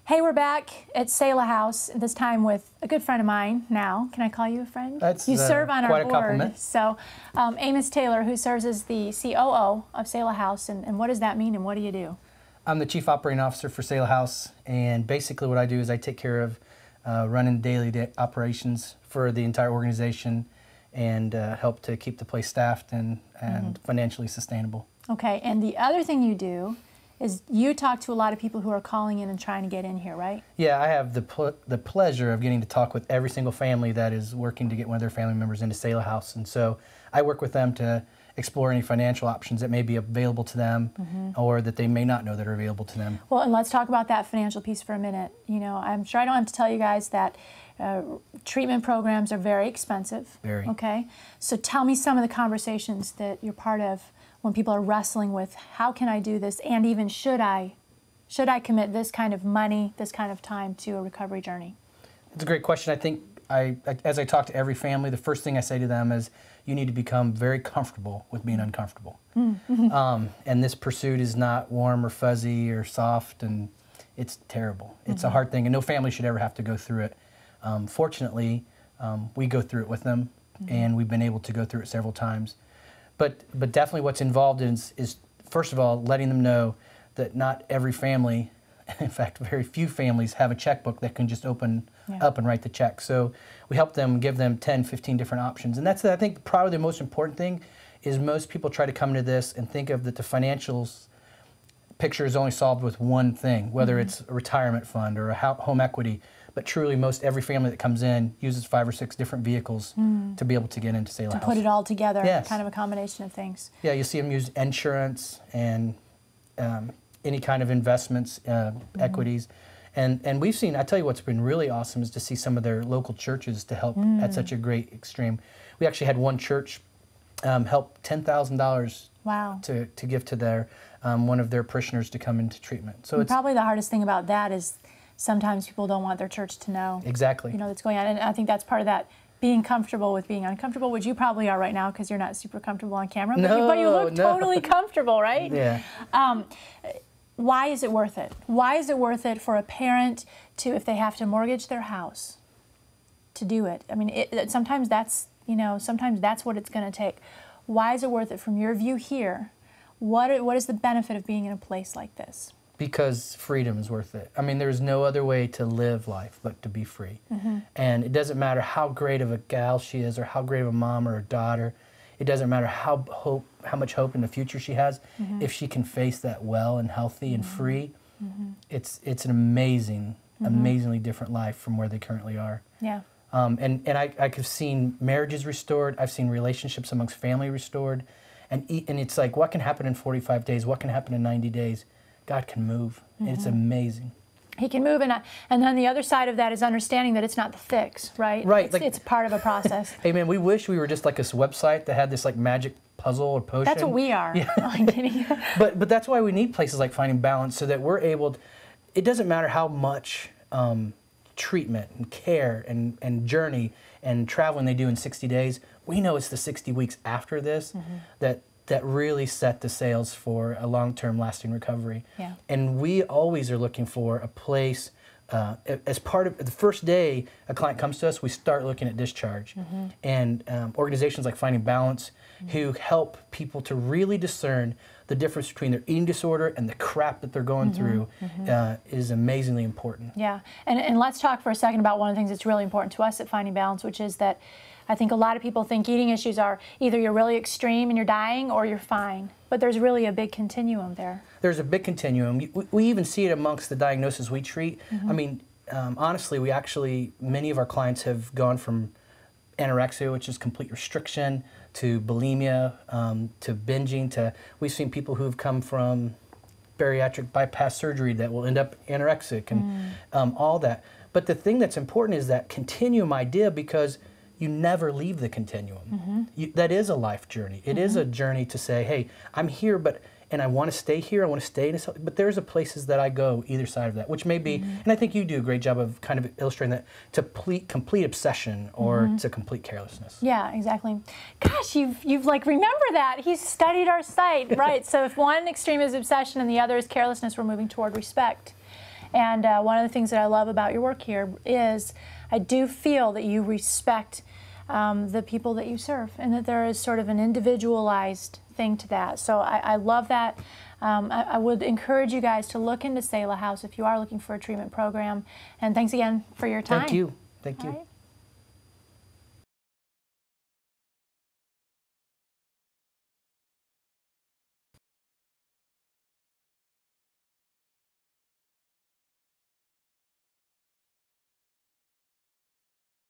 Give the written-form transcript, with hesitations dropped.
Hey, we're back at Selah House, this time with a good friend of mine now. Can I call you a friend? That's you serve on quite our a compliment. So, Amos Taylor, who serves as the COO of Selah House, and what does that mean and what do you do? I'm the Chief Operating Officer for Selah House, and basically what I do is I take care of running daily operations for the entire organization and help to keep the place staffed and financially sustainable. Okay, and the other thing you do is you talk to a lot of people who are calling in and trying to get in here, right? Yeah, I have the pleasure of getting to talk with every single family that is working to get one of their family members into Selah House. And so I work with them to explore any financial options that may be available to them or that they may not know that are available to them. Well, and let's talk about that financial piece for a minute. You know, I'm sure I don't have to tell you guys that treatment programs are very expensive. Very. Okay? So tell me some of the conversations that you're part of when people are wrestling with how can I do this, and even should I commit this kind of money, this kind of time to a recovery journey? It's a great question. I think as I talk to every family, the first thing I say to them is you need to become very comfortable with being uncomfortable. And this pursuit is not warm or fuzzy or soft, and it's terrible. It's a hard thing, and no family should ever have to go through it. Fortunately, we go through it with them, and we've been able to go through it several times. But definitely what's involved is, first of all, letting them know that not every family, in fact, very few families have a checkbook that can just open up and write the check. So we help them, give them 10, 15 different options. And that's, I think, probably the most important thing is most people try to come to this and think of that the financials picture is only solved with one thing, whether it's a retirement fund or a home equity. But truly, every family that comes in uses 5 or 6 different vehicles to be able to get into Selah House. To put it all together, yes. Kind of a combination of things. Yeah, you see them use insurance and any kind of investments, equities. And we've seen, I tell you what's been really awesome is to see some of their local churches to help at such a great extreme. We actually had one church help $10,000 wow. to give to their one of their parishioners to come into treatment. So and it's probably the hardest thing about that is sometimes people don't want their church to know. Exactly. You know, that's going on. And I think that's part of that, being comfortable with being uncomfortable, which you probably are right now because you're not super comfortable on camera. But you look totally comfortable, right? Yeah. Why is it worth it? Why is it worth it for a parent to, if they have to mortgage their house, to do it? I mean, sometimes that's, sometimes that's what it's going to take. Why is it worth it from your view here? What is the benefit of being in a place like this? Because freedom is worth it. I mean, there's no other way to live life but to be free. And it doesn't matter how great of a gal she is or how great of a mom or a daughter. It doesn't matter how much hope in the future she has. If she can face that well and healthy and free, it's an amazingly different life from where they currently are. Yeah. And I've seen marriages restored. I've seen relationships amongst family restored. And it's like, what can happen in 45 days? What can happen in 90 days? God can move. It's amazing. He can move, and then the other side of that is understanding that it's not the fix, right? Right. It's part of a process. Hey man, we wish we were just like this website that had this like magic puzzle or potion. That's what we are. Yeah. I'm kidding. But that's why we need places like Finding Balance so that we're able to, it doesn't matter how much treatment and care and journey and traveling they do in 60 days, we know it's the 60 weeks after this that really set the sails for a long-term lasting recovery. Yeah. And we always are looking for a place, as part of the first day a client comes to us, we start looking at discharge. And organizations like Finding Balance who help people to really discern the difference between their eating disorder and the crap that they're going through is amazingly important. Yeah, and let's talk for a second about one of the things that's really important to us at Finding Balance, which is that I think a lot of people think eating issues are either you're really extreme and you're dying or you're fine. But there's really a big continuum there. There's a big continuum. We even see it amongst the diagnoses we treat. I mean, honestly, many of our clients have gone from anorexia, which is complete restriction, to bulimia, to binging, we've seen people who've come from bariatric bypass surgery that will end up anorexic and all that. But the thing that's important is that continuum idea, because you never leave the continuum. That is a life journey. It is a journey to say, hey, I'm here, and I want to stay here, I want to stay in this, but there's places that I go either side of that, which may be, and I think you do a great job of kind of illustrating that, to complete obsession or to complete carelessness. Yeah, exactly. Gosh, you've like, remember that. He's studied our site, right? So if one extreme is obsession and the other is carelessness, we're moving toward respect. And one of the things that I love about your work here is I do feel that you respect the people that you serve, and that there is sort of an individualized thing to that. So I love that. I would encourage you guys to look into Selah House if you are looking for a treatment program. And thanks again for your time. Thank you. Thank you. All right.